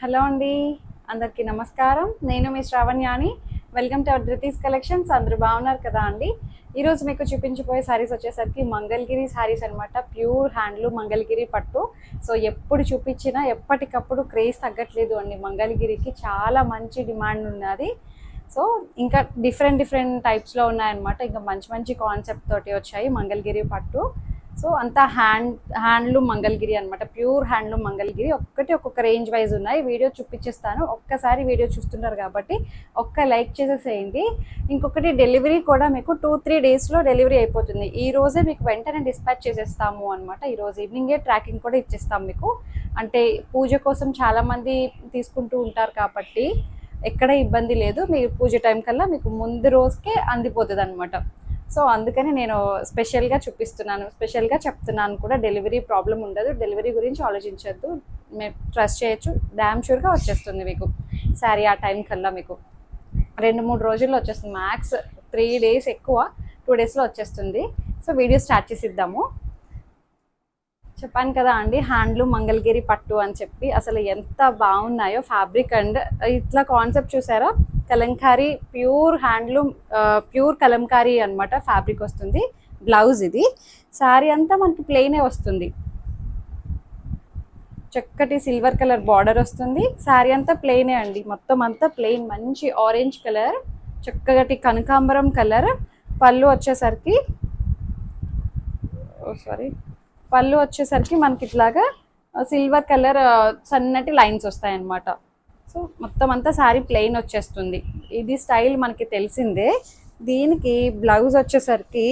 Hello అండి, అందరికీ నమస్కారం. నేను మీ శ్రావణ్యాని. Welcome to our Dhruti's collections. అందరూ బాగున్నారు కదా అండి? ఈరోజు మీకు చూపించిపోయే శారీస్ వచ్చేసరికి మంగళగిరి శారీస్ అనమాట. ప్యూర్ హ్యాండ్లూమ్ మంగళగిరి పట్టు. సో ఎప్పుడు చూపించినా ఎప్పటికప్పుడు క్రేజ్ తగ్గట్లేదు అండి. మంగళగిరికి చాలా మంచి డిమాండ్ ఉన్నది. సో ఇంకా డిఫరెంట్ టైప్స్లో ఉన్నాయన్నమాట. ఇంకా మంచి మంచి కాన్సెప్ట్ తోటి వచ్చాయి మంగళగిరి పట్టు. సో అంతా హ్యాండ్లూమ్ మంగళగిరి అనమాట. Pure handloom Mangalagiri. ఒక్కొక్క రేంజ్ వైజ్ ఉన్నాయి. వీడియో చూపించేస్తాను. ఒక్కసారి వీడియో చూస్తున్నారు కాబట్టి ఒక్క లైక్ చేసేసేయండి. ఇంకొకటి, డెలివరీ కూడా మీకు 2-3 డేస్లో డెలివరీ అయిపోతుంది. ఈ రోజే మీకు వెంటనే డిస్పాచ్ చేసేస్తాము అనమాట. ఈరోజు ఈవినింగే ట్రాకింగ్ కూడా ఇచ్చేస్తాం మీకు. అంటే పూజ కోసం చాలామంది తీసుకుంటూ ఉంటారు కాబట్టి ఎక్కడ ఇబ్బంది లేదు. మీ పూజ టైం కల్లా మీకు ముందు రోజుకే అందిపోతుంది అనమాట. సో అందుకని నేను స్పెషల్గా చూపిస్తున్నాను, స్పెషల్గా చెప్తున్నాను కూడా. డెలివరీ ప్రాబ్లం ఉండదు. డెలివరీ గురించి ఆలోచించద్దు, మీరు ట్రస్ట్ చేయొచ్చు. డ్యామ్ షూర్గా వచ్చేస్తుంది మీకు శారీ ఆ టైం కల్లా. మీకు 2-3 రోజుల్లో వచ్చేస్తుంది. మ్యాక్స్ 3 డేస్, ఎక్కువ 2 డేస్లో వచ్చేస్తుంది. సో వీడియో స్టార్ట్ చేసిద్దాము. చెప్పాను కదా అండి, హ్యాండ్లూమ్ మంగళగిరి పట్టు అని చెప్పి. అసలు ఎంత బాగున్నాయో ఫ్యాబ్రిక్. అండ్ ఇట్లా కాన్సెప్ట్ చూసారా, Kalamkari pure handloom, pure Kalamkari అనమాట ఫ్యాబ్రిక్ వస్తుంది. బ్లౌజ్ ఇది. శారీ అంతా మనకి ప్లెయినే వస్తుంది. చక్కటి సిల్వర్ కలర్ బార్డర్ వస్తుంది. శారీ అంతా ప్లెయినే అండి, మొత్తం అంతా ప్లెయిన్. మంచి ఆరెంజ్ కలర్, చక్కటి కనకాంబరం కలర్. పళ్ళు వచ్చేసరికి పళ్ళు వచ్చేసరికి మనకి ఇట్లాగా సిల్వర్ కలర్ సన్నటి లైన్స్ వస్తాయన్నమాట. సో మొత్తం అంతా శారీ ప్లెయిన్ వచ్చేస్తుంది. ఇది స్టైల్ మనకి తెలిసిందే. దీనికి బ్లౌజ్ వచ్చేసరికి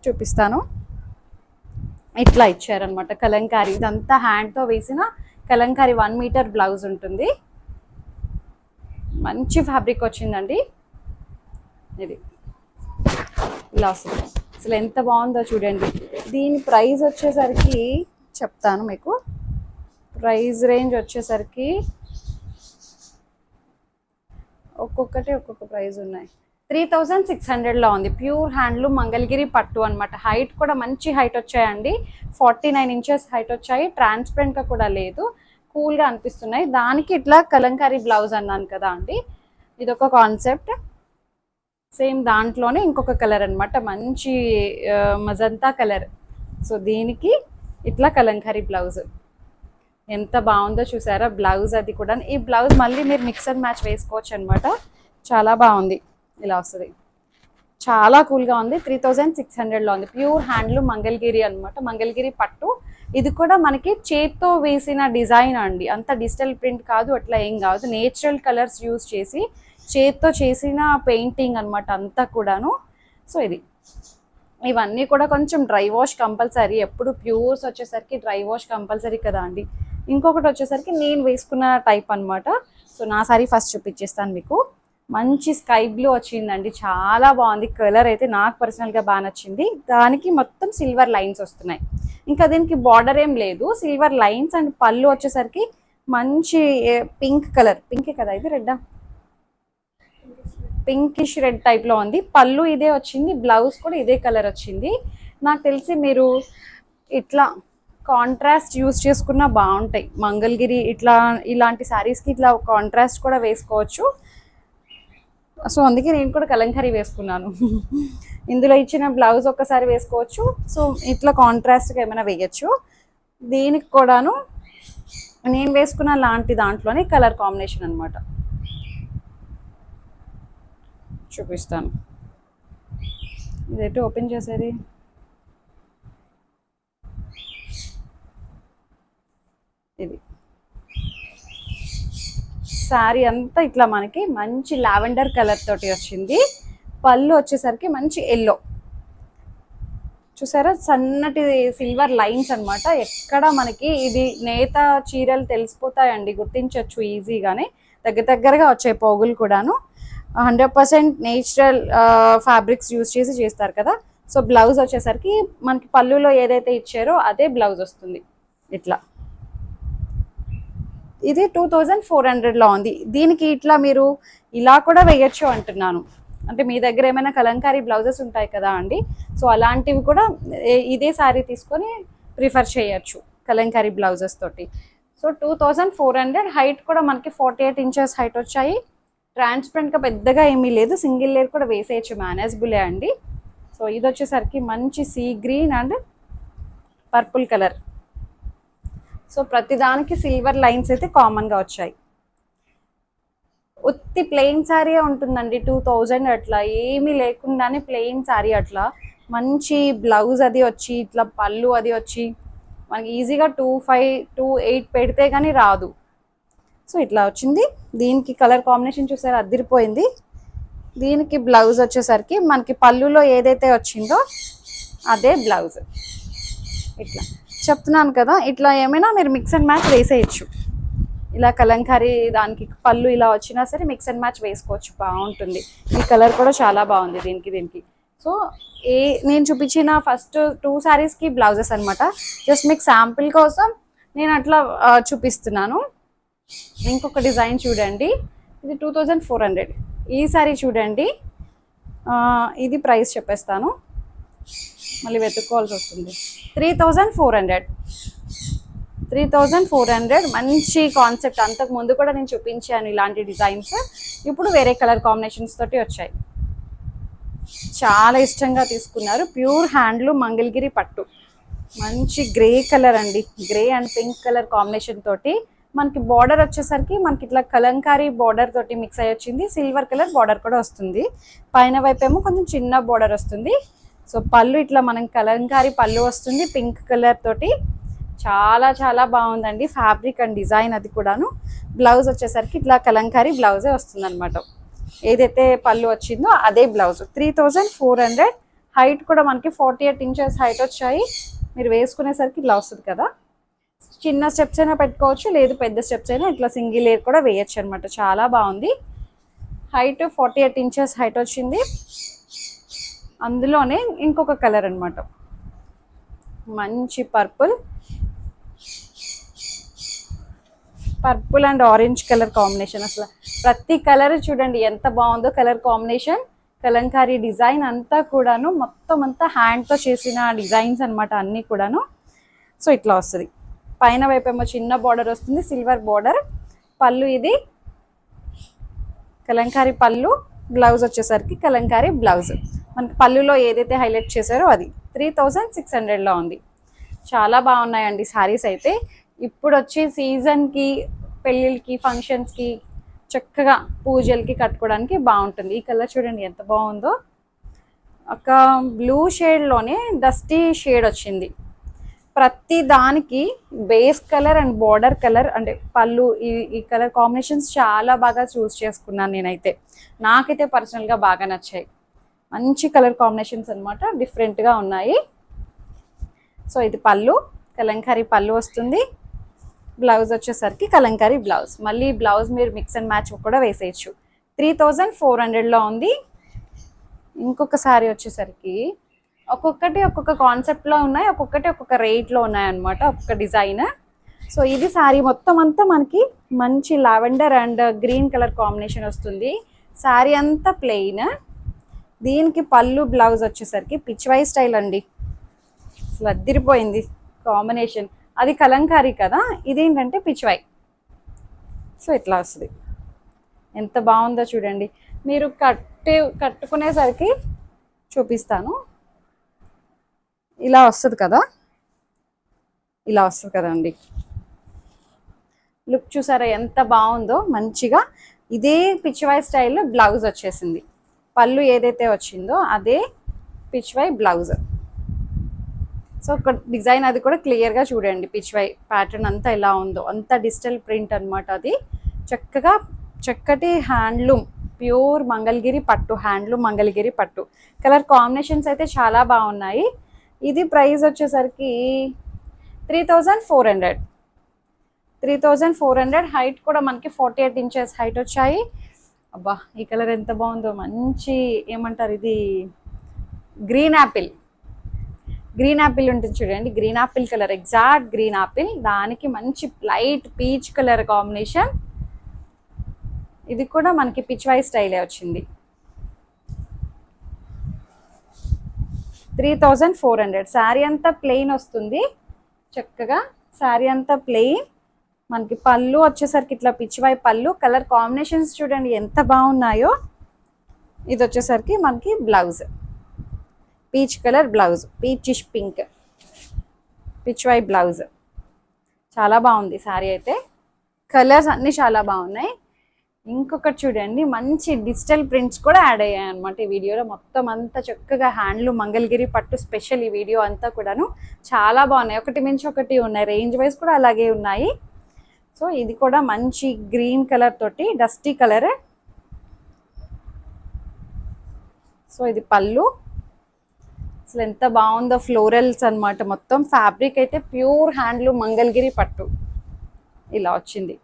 చూపిస్తాను. ఇట్లా ఇచ్చారనమాట కలంకారీ. ఇదంతా హ్యాండ్తో వేసిన కలంకారీ 1 మీటర్ బ్లౌజ్ ఉంటుంది. మంచి ఫ్యాబ్రిక్ వచ్చిందండి. ఇది ఇలా వస్తుంది. అసలు ఎంత బాగుందో చూడండి. దీని ప్రైస్ వచ్చేసరికి చెప్తాను మీకు. ప్రైస్ రేంజ్ వచ్చేసరికి ఒక్కొక్కటి ఒక్కొక్క ప్రైస్ ఉన్నాయి. 3600లో ఉంది. ప్యూర్ హ్యాండ్లూమ్ మంగళగిరి పట్టు అనమాట. హైట్ కూడా మంచి హైట్ వచ్చాయండి. 49 ఇంచెస్ హైట్ వచ్చాయి. ట్రాన్స్పరెంట్గా కూడా లేదు, కూల్గా అనిపిస్తున్నాయి. దానికి ఇట్లా కలంకారీ బ్లౌజ్ అన్నాను కదా అండి, ఇదొక కాన్సెప్ట్. సేమ్ దాంట్లోనే ఇంకొక కలర్ అనమాట, మంచి మజంతా కలర్. సో దీనికి ఇట్లా కలంకారీ బ్లౌజ్ ఎంత బాగుందో చూసారా. బ్లౌజ్ అది కూడా. ఈ బ్లౌజ్ మళ్ళీ మీరు మిక్స్ అండ్ మ్యాచ్ వేసుకోవచ్చు అనమాట. చాలా బాగుంది. ఇలా వస్తుంది. చాలా కూల్గా ఉంది. 3600లో ఉంది. ప్యూర్ హ్యాండ్లూమ్ మంగళగిరి అనమాట. మంగళగిరి పట్టు. ఇది కూడా మనకి చేత్తో వేసిన డిజైన్ అండి. అంత డిజిటల్ ప్రింట్ కాదు, అట్లా ఏం కాదు. నేచురల్ కలర్స్ యూజ్ చేసి చేత్తో చేసిన పెయింటింగ్ అనమాట అంతా కూడాను. సో ఇవన్నీ కూడా కొంచెం డ్రై వాష్ కంపల్సరీ. ఎప్పుడు ప్యూర్స్ వచ్చేసరికి డ్రై వాష్ కంపల్సరీ కదా అండి. ఇంకొకటి వచ్చేసరికి నేను వేసుకున్న టైప్ అనమాట. సో నా సారీ ఫస్ట్ చూపించేస్తాను మీకు. మంచి స్కై బ్లూ వచ్చిందండి, చాలా బాగుంది. కలర్ అయితే నాకు పర్సనల్గా బాగా నచ్చింది. దానికి మొత్తం సిల్వర్ లైన్స్ వస్తున్నాయి. ఇంకా దీనికి బార్డర్ ఏం లేదు, సిల్వర్ లైన్స్. అండ్ పళ్ళు వచ్చేసరికి మంచి పింక్ కలర్. పింకే కదా ఇది, రెడ్డా? పింకిష్ రెడ్ టైప్లో ఉంది. పళ్ళు ఇదే వచ్చింది, బ్లౌజ్ కూడా ఇదే కలర్ వచ్చింది. నాకు తెలిసి మీరు ఇట్లా కాంట్రాస్ట్ యూజ్ చేసుకున్నా బాగుంటాయి. మంగళగిరి ఇలాంటి శారీస్కి ఇట్లా కాంట్రాస్ట్ కూడా వేసుకోవచ్చు. సో అందుకే నేను కూడా కలంకారీ వేసుకున్నాను. ఇందులో ఇచ్చిన బ్లౌజ్ ఒక్కసారి వేసుకోవచ్చు. సో ఇట్లా కాంట్రాస్ట్గా ఏమైనా వేయచ్చు. దీనికి కూడాను నేను వేసుకున్న లాంటి దాంట్లోనే కలర్ కాంబినేషన్ అనమాట. చూపిస్తాను. ఇదైతే ఓపెన్ చేసేది. ఇది శారీ అంతా ఇట్లా మనకి మంచి లావెండర్ కలర్ తోటి వచ్చింది. పళ్ళు వచ్చేసరికి మంచి ఎల్లో. చూసారా, సన్నటి సిల్వర్ లైన్స్ అనమాట. ఎక్కడ మనకి ఇది నేత చీరలు తెలిసిపోతాయండి, గుర్తించవచ్చు ఈజీగానే. దగ్గరగా వచ్చాయి పోగులు కూడాను. 100% నేచురల్ ఫ్యాబ్రిక్స్ యూజ్ చేసి చేస్తారు కదా. సో బ్లౌజ్ వచ్చేసరికి మనకి పళ్ళులో ఏదైతే ఇచ్చారో అదే బ్లౌజ్ వస్తుంది. ఇట్లా ఇది 2400లో ఉంది. దీనికి ఇట్లా మీరు ఇలా కూడా వేయచ్చు అంటున్నాను. అంటే మీ దగ్గర ఏమైనా కలంకారీ బ్లౌజెస్ ఉంటాయి కదా అండి, సో అలాంటివి కూడా ఇదే శారీ తీసుకొని ప్రిఫర్ చేయొచ్చు కలంకారీ బ్లౌజెస్ తోటి. So so 2400. హైట్ కూడా మనకి 48 ఇంచెస్ హైట్ వచ్చాయి. ట్రాన్స్పరెంట్గా పెద్దగా ఏమీ లేదు, సింగిల్ లేయర్ కూడా వేసేయచ్చు, మేనేజబులే అండి. సో ఇది వచ్చేసరికి మంచి sea green and purple colour. So ప్రతిదానికి సిల్వర్ లైన్స్ అయితే కామన్గా వచ్చాయి. ఉత్తి ప్లెయిన్ శారీ ఉంటుందండి 2000 అట్లా, ఏమీ లేకుండానే ప్లెయిన్ శారీ అట్లా. మంచి బ్లౌజ్ అది వచ్చి ఇట్లా పళ్ళు అది వచ్చి మనకి ఈజీగా 2528 పెడితే కానీ రాదు. సో ఇట్లా వచ్చింది. దీనికి కలర్ కాంబినేషన్ చూసారు, అదిరిపోయింది. దీనికి బ్లౌజ్ వచ్చేసరికి మనకి పళ్ళులో ఏదైతే వచ్చిందో అదే బ్లౌజ్. ఇట్లా చెప్తున్నాను కదా, ఇట్లా ఏమైనా మీరు మిక్స్ అండ్ మ్యాచ్ వేసేయచ్చు. ఇలా కలంకారీ దానికి పళ్ళు ఇలా వచ్చినా సరే మిక్స్ అండ్ మ్యాచ్ వేసుకోవచ్చు, బాగుంటుంది. ఈ కలర్ కూడా చాలా బాగుంది దీనికి. సో నేను చూపించిన ఫస్ట్ 2 శారీస్కి బ్లౌజెస్ అనమాట. జస్ట్ మీకు శాంపిల్ కోసం నేను అట్లా చూపిస్తున్నాను. ఇంకొక డిజైన్ చూడండి, ఇది 2400. ఈ శారీ చూడండి, ఇది ప్రైస్ చెప్పేస్తాను, మళ్ళీ వెతుక్కోవాల్సి వస్తుంది. 3400. మంచి కాన్సెప్ట్. అంతకు ముందు కూడా నేను చూపించాను ఇలాంటి డిజైన్స్. ఇప్పుడు వేరే కలర్ కాంబినేషన్స్ తోటి వచ్చాయి. చాలా ఇష్టంగా తీసుకున్నారు. ప్యూర్ హ్యాండ్లూమ్ మంగళగిరి పట్టు. మంచి గ్రే కలర్ అండి, grey and pink colour combination తోటి మనకి బార్డర్ వచ్చేసరికి మనకి ఇట్లా కలంకారీ బార్డర్ తోటి మిక్స్ అయ్యి వచ్చింది. సిల్వర్ కలర్ బార్డర్ కూడా వస్తుంది. పైన వైపు ఏమో కొంచెం చిన్న బార్డర్ వస్తుంది. సో పళ్ళు ఇట్లా మనం కలంకారీ పళ్ళు వస్తుంది పింక్ కలర్ తోటి. చాలా చాలా బాగుందండి ఫ్యాబ్రిక్ అండ్ డిజైన్ అది కూడాను. బ్లౌజ్ వచ్చేసరికి ఇట్లా కలంకారీ బ్లౌజే వస్తుంది అనమాట. ఏదైతే పళ్ళు వచ్చిందో అదే బ్లౌజ్. 3400. హైట్ కూడా మనకి 48 ఇంచెస్ హైట్ వచ్చాయి. మీరు వేసుకునేసరికి ఇట్లా వస్తుంది కదా. చిన్న స్టెప్స్ అయినా పెట్టుకోవచ్చు, లేదు పెద్ద స్టెప్స్ అయినా ఇట్లా సింగిల్ లేయర్ కూడా వేయచ్చు అనమాట. చాలా బాగుంది. హైట్ 48 ఇంచెస్ హైట్ వచ్చింది. అందులోనే ఇంకొక కలర్ అనమాట, మంచి purple and orange colour combination. అసలు ప్రతి కలర్ చూడండి ఎంత బాగుందో కలర్ కాంబినేషన్. కలంకారీ డిజైన్ అంతా కూడాను మొత్తం అంతా హ్యాండ్తో చేసిన డిజైన్స్ అనమాట అన్నీ కూడాను. సో ఇట్లా వస్తుంది. పైన వైపు ఏమో చిన్న బార్డర్ వస్తుంది, సిల్వర్ బార్డర్. పళ్ళు ఇది కలంకారీ పళ్ళు, బ్లౌజ్ వచ్చేసరికి కలంకారీ బ్లౌజ్. మనకి పళ్ళులో ఏదైతే హైలైట్ చేశారో అది. 3600లో ఉంది. చాలా బాగున్నాయండి శారీస్ అయితే. ఇప్పుడు వచ్చే సీజన్కి, పెళ్ళిళ్ళకి, ఫంక్షన్స్కి, చక్కగా పూజలకి కట్టుకోవడానికి బాగుంటుంది. ఈ కలర్ చూడండి ఎంత బాగుందో. ఒక బ్లూ షేడ్లోనే డస్టీ షేడ్ వచ్చింది. ప్రతి దానికి base colour and border colour అంటే పళ్ళు ఈ కలర్ కాంబినేషన్స్ చాలా బాగా చూస్ చేసుకున్నాను నేనైతే. నాకైతే పర్సనల్గా బాగా నచ్చాయి. మంచి కలర్ కాంబినేషన్స్ అనమాట, డిఫరెంట్గా ఉన్నాయి. సో ఇది పళ్ళు, కలంకారీ పళ్ళు వస్తుంది. బ్లౌజ్ వచ్చేసరికి కలంకారీ బ్లౌజ్. మళ్ళీ బ్లౌజ్ మీరు మిక్స్ అండ్ మ్యాచ్ కూడా వేసేయచ్చు. 3400లో ఉంది. ఇంకొక శారీ వచ్చేసరికి ఒక్కొక్కటి ఒక్కొక్క కాన్సెప్ట్లో ఉన్నాయి, ఒక్కొక్కటి ఒక్కొక్క రేట్లో ఉన్నాయి అనమాట, ఒక్కొక్క డిజైన్. సో ఇది శారీ మొత్తం అంతా మనకి మంచి lavender and green colour combination వస్తుంది. శారీ అంతా ప్లెయిన్. దీనికి పళ్ళు బ్లౌజ్ వచ్చేసరికి పిచ్వై స్టైల్ అండి. అసలు అదిరిపోయింది కాంబినేషన్. అది కలంకారీ కదా, ఇదేంటంటే పిచ్వై. సో ఇట్లా వస్తుంది. ఎంత బాగుందో చూడండి. మీరు కట్టుకునేసరికి చూపిస్తాను. ఇలా వస్తుంది కదా, ఇలా వస్తుంది కదండి. లుక్ చూసారా ఎంత బాగుందో మంచిగా. ఇదే పిచ్వై స్టైల్లో బ్లౌజ్ వచ్చేసింది. పళ్ళు ఏదైతే వచ్చిందో అదే పిచ్వై బ్లౌజ్. సో ఒక డిజైన్ అది కూడా క్లియర్గా చూడండి. పిచ్వై ప్యాటర్న్ అంతా ఎలా ఉందో, అంత డిజిటల్ ప్రింట్ అనమాట. అది చక్కగా చక్కటి హ్యాండ్లూమ్ ప్యూర్ మంగళగిరి పట్టు, హ్యాండ్లూమ్ మంగళగిరి పట్టు. కలర్ కాంబినేషన్స్ అయితే చాలా బాగున్నాయి. ఇది ప్రైస్ వచ్చేసరికి 3400. హైట్ కూడా మనకి 48 ఇంచెస్ హైట్ వచ్చాయి. అబ్బా ఈ కలర్ ఎంత బాగుందో. మంచి ఏమంటారు ఇది, గ్రీన్ యాపిల్ ఉంటుంది చూడండి. Green Apple colour, exact green Apple. దానికి మంచి లైట్ పీచ్ కలర్ కాంబినేషన్. ఇది కూడా మనకి పిచ్వై స్టైలే వచ్చింది. 3400. శారీ అంతా ప్లెయిన్ వస్తుంది చక్కగా. శారీ అంతా ప్లెయిన్ మనకి పళ్ళు వచ్చేసరికి ఇట్లా పిచ్చివాయి పళ్ళు, కలర్ కాంబినేషన్స్ చూడండి ఎంత బాగున్నాయో. ఇది వచ్చేసరికి మనకి blouse, peach colour blouse, peachish pink పిచ్చివాయి బ్లౌజ్. చాలా బాగుంది శారీ అయితే, కలర్స్ అన్నీ చాలా బాగున్నాయి. ఇంకొకటి చూడండి, మంచి డిజిటల్ ప్రింట్స్ కూడా యాడ్ అయ్యాయి అనమాట ఈ వీడియోలో. మొత్తం అంతా చక్కగా హ్యాండ్లూమ్ మంగళగిరి పట్టు స్పెషల్ ఈ వీడియో అంతా కూడాను. చాలా బాగున్నాయి, ఒకటి మించి ఒకటి ఉన్నాయి, రేంజ్ వైజ్ కూడా అలాగే ఉన్నాయి. సో ఇది కూడా మంచి గ్రీన్ కలర్ తోటి డస్టీ కలర్. సో ఇది పళ్ళు, అసలు ఎంత బాగుందో, ఫ్లోరల్స్ అనమాట. మొత్తం ఫ్యాబ్రిక్ అయితే ప్యూర్ హ్యాండ్లూమ్ మంగళగిరి పట్టు ఇలా వచ్చింది.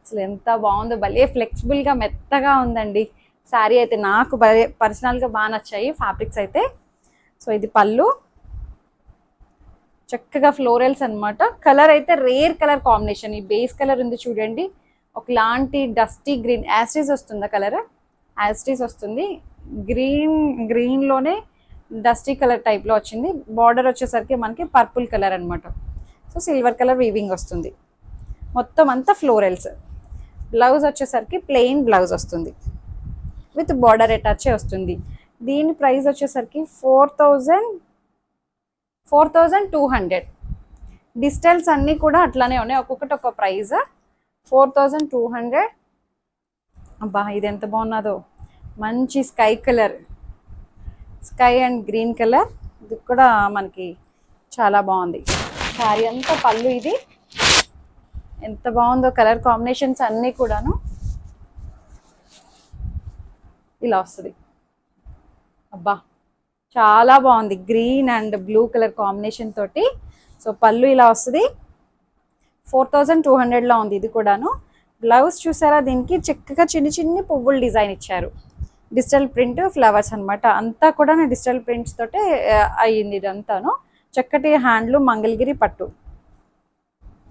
అసలు ఎంత బాగుందో, భలే ఫ్లెక్సిబుల్గా మెత్తగా ఉందండి శారీ అయితే. నాకు భలే పర్సనల్గా బాగా నచ్చాయి ఫ్యాబ్రిక్స్ అయితే. సో ఇది పళ్ళు, చక్కగా ఫ్లోరల్స్ అనమాట. కలర్ అయితే రేర్ కలర్ కాంబినేషన్. ఈ బేస్ కలర్ ఉంది చూడండి, ఒకలాంటి డస్టీ గ్రీన్, యాస్టీస్ వస్తుందా కలర్, యాస్టీస్ వస్తుంది. గ్రీన్లోనే డస్టీ కలర్ టైప్లో వచ్చింది. బార్డర్ వచ్చేసరికి మనకి పర్పుల్ కలర్ అనమాట. సో సిల్వర్ కలర్ వీవింగ్ వస్తుంది. మొత్తం అంతా ఫ్లోరల్స్. బ్లౌజ్ వచ్చేసరికి ప్లెయిన్ బ్లౌజ్ వస్తుంది విత్ బార్డర్ అటాచే వస్తుంది. దీని ప్రైస్ వచ్చేసరికి 4,200. డిజిటల్స్ అన్నీ కూడా అట్లానే ఉన్నాయి, ఒక్కొక్కటి ఒక ప్రైస్. 4,200. అబ్బా ఇది ఎంత బాగున్నదో, మంచి sky colour, sky and green colour. ఇది కూడా మనకి చాలా బాగుంది శారీ అంతా. పళ్ళు ఇది ఎంత బాగుందో, కలర్ కాంబినేషన్స్ అన్నీ కూడాను ఇలా వస్తుంది. అబ్బా చాలా బాగుంది, green and blue colour combination తోటి. సో పళ్ళు ఇలా వస్తుంది. 4,200లో ఉంది ఇది కూడాను. బ్లౌజ్ చూసారా, దీనికి చక్కగా చిన్ని చిన్ని పువ్వులు డిజైన్ ఇచ్చారు. డిజిటల్ ప్రింట్ ఫ్లవర్స్ అనమాట. అంతా కూడా డిజిటల్ ప్రింట్స్ తోటే అయ్యింది ఇదంతాను. చక్కటి హ్యాండ్లూమ్ మంగళగిరి పట్టు.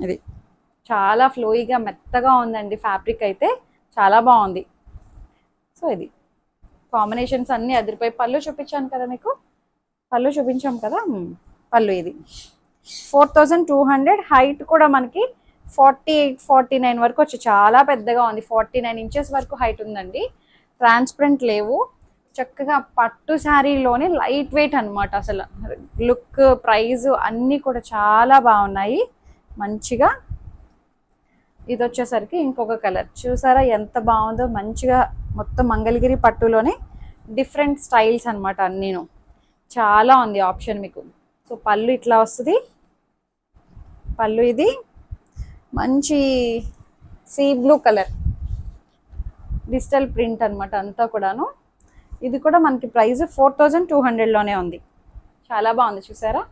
ఇది చాలా ఫ్లోయిగా మెత్తగా ఉందండి ఫ్యాబ్రిక్ అయితే, చాలా బాగుంది. సో ఇది కాంబినేషన్స్ అన్నీ అదిరిపోయి. పళ్ళు చూపించాను కదా మీకు, పళ్ళు చూపించాం కదా, పళ్ళు ఇది 4,200. హైట్ కూడా మనకి 48, 49 వరకు వచ్చి చాలా పెద్దగా ఉంది. 49 ఇంచెస్ వరకు హైట్ ఉందండి. ట్రాన్స్పరెంట్ లేవు, చక్కగా పట్టు శారీలోనే లైట్ వెయిట్ అనమాట. అసలు లుక్, ప్రైస్ అన్నీ కూడా చాలా బాగున్నాయి మంచిగా. ఇది వచ్చేసరికి ఇంకొక కలర్ చూసారా ఎంత బాగుందో, మంచిగా మొత్తం మంగళగిరి పట్టులోనే డిఫరెంట్ స్టైల్స్ అనమాట అన్నీను. చాలా ఉంది ఆప్షన్ మీకు. సో పళ్ళు ఇట్లా వస్తుంది. పళ్ళు ఇది మంచి sea blue colour digital print అనమాట అంతా కూడాను. ఇది కూడా మనకి ప్రైస్ 4,200లోనే ఉంది. చాలా బాగుంది చూసారా,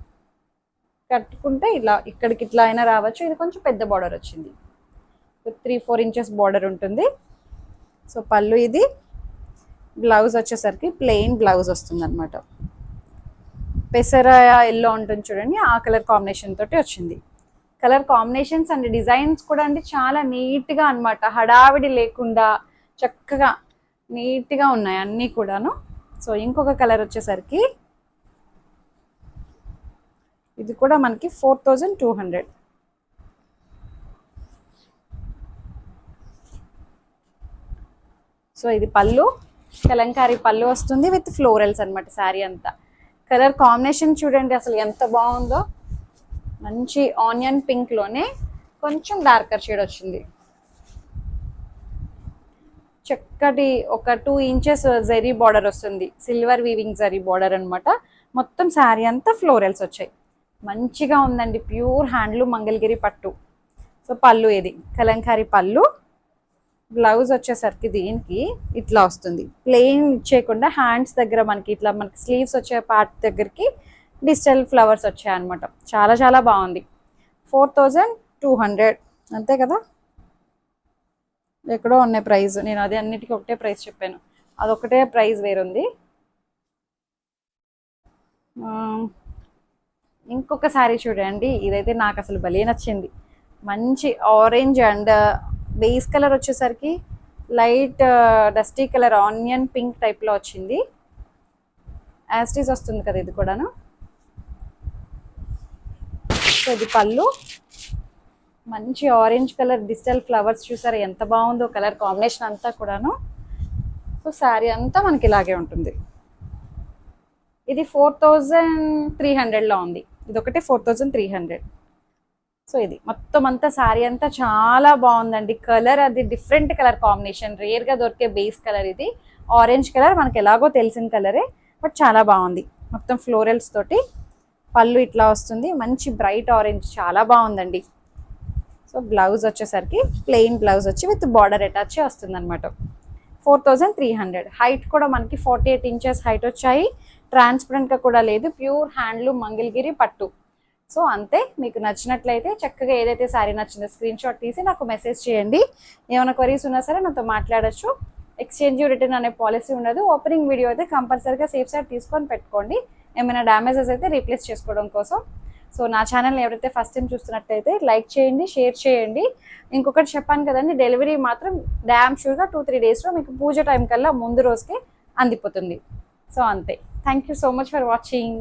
కట్టుకుంటే ఇలా ఇక్కడికి ఇట్లా అయినా రావచ్చు. ఇది కొంచెం పెద్ద బార్డర్ వచ్చింది, 3-4 ఇంచెస్ బార్డర్ ఉంటుంది. సో పళ్ళు ఇది. బ్లౌజ్ వచ్చేసరికి ప్లెయిన్ బ్లౌజ్ వస్తుంది అనమాట. పెసర ఎల్లో ఉంటుంది చూడండి, ఆ కలర్ కాంబినేషన్ తోటి వచ్చింది. కలర్ కాంబినేషన్స్ అండ్ డిజైన్స్ కూడా అండి చాలా నీట్గా అనమాట, హడావిడి లేకుండా చక్కగా నీట్గా ఉన్నాయి అన్నీ కూడాను. సో ఇంకొక కలర్ వచ్చేసరికి ఇది కూడా మనకి 4,200. సో ఇది పళ్ళు, కలంకారీ పళ్ళు వస్తుంది విత్ ఫ్లోరల్స్ అనమాట శారీ అంతా. కలర్ కాంబినేషన్ చూడండి అసలు ఎంత బాగుందో, మంచి ఆనియన్ పింక్లోనే కొంచెం డార్కర్ షేడ్ వచ్చింది. చక్కటి ఒక 2 ఇంచెస్ జరీ బార్డర్ వస్తుంది, సిల్వర్ వీవింగ్ జరీ బార్డర్ అనమాట. మొత్తం శారీ అంతా ఫ్లోరల్స్ వచ్చాయి. మంచిగా ఉందండి, ప్యూర్ హ్యాండ్లూమ్ మంగళగిరి పట్టు. సో పళ్ళు ఇది కలంకారీ పళ్ళు. బ్లౌజ్ వచ్చేసరికి దీనికి ఇట్లా వస్తుంది, ప్లెయిన్ ఇచ్చేయకుండా హ్యాండ్స్ దగ్గర మనకి ఇట్లా మనకి స్లీవ్స్ వచ్చే పార్ట్ దగ్గరికి డిజిటల్ ఫ్లవర్స్ వచ్చాయన్నమాట. చాలా చాలా బాగుంది. 4,200 అంతే కదా, ఎక్కడో ఉన్నాయి ప్రైస్. నేను అదే అన్నిటికీ ఒకటే ప్రైస్ చెప్పాను, అదొకటే ప్రైస్ వేరుంది. ఇంకొక శారీ చూడండి, ఇదైతే నాకు అసలు భలే నచ్చింది. మంచి ఆరెంజ్ అండ్ బేస్ కలర్ వచ్చేసరికి light dusty colour onion pink టైప్లో వచ్చింది. యాస్టీస్ వస్తుంది కదా ఇది కూడాను. సో ఇది పళ్ళు, మంచి ఆరెంజ్ కలర్ డిజిటల్ ఫ్లవర్స్ చూసారా ఎంత బాగుందో కలర్ కాంబినేషన్ అంతా కూడాను. సో శారీ అంతా మనకి ఇలాగే ఉంటుంది. ఇది 4300లో ఉంది. ఇది ఒకటి 4300. సో ఇది మొత్తం అంతా శారీ అంతా చాలా బాగుందండి. కలర్ అది డిఫరెంట్ కలర్ కాంబినేషన్, రేర్గా దొరికే బేస్ కలర్ ఇది. ఆరెంజ్ కలర్ మనకి ఎలాగో తెలిసిన కలరే, బట్ చాలా బాగుంది. మొత్తం ఫ్లోరల్స్ తోటి పళ్ళు ఇట్లా వస్తుంది, మంచి బ్రైట్ ఆరెంజ్, చాలా బాగుందండి. సో బ్లౌజ్ వచ్చేసరికి ప్లెయిన్ బ్లౌజ్ వచ్చి విత్ బార్డర్ అటాచ్ వస్తుంది అనమాట. 4300. హైట్ కూడా మనకి 48 ఇంచెస్ హైట్ వచ్చాయి. ట్రాన్స్పరెంట్గా కూడా లేదు, ప్యూర్ హ్యాండ్లూమ్ మంగళగిరి పట్టు. సో అంతే. మీకు నచ్చినట్లయితే చక్కగా ఏదైతే శారీ నచ్చిందో స్క్రీన్ షాట్ తీసి నాకు మెసేజ్ చేయండి. ఏమైనా క్వరీస్ ఉన్నా సరే నాతో మాట్లాడచ్చు. ఎక్స్చేంజ్ రిటర్న్ అనే పాలసీ ఉండదు. ఓపెనింగ్ వీడియో అయితే కంపల్సరీగా సేఫ్ సైడ్ తీసుకొని పెట్టుకోండి, ఏమైనా డ్యామేజెస్ అయితే రీప్లేస్ చేసుకోవడం కోసం. సో నా ఛానల్ని ఎవరైతే ఫస్ట్ టైం చూస్తున్నట్టయితే లైక్ చేయండి, షేర్ చేయండి. ఇంకొకటి చెప్పాను కదండి, డెలివరీ మాత్రం డ్యామ్ షూర్గా 2-3 డేస్లో మీకు పూజ టైం కల్లా ముందు రోజుకే అందిపోతుంది. సో అంతే. Thank you so much for watching.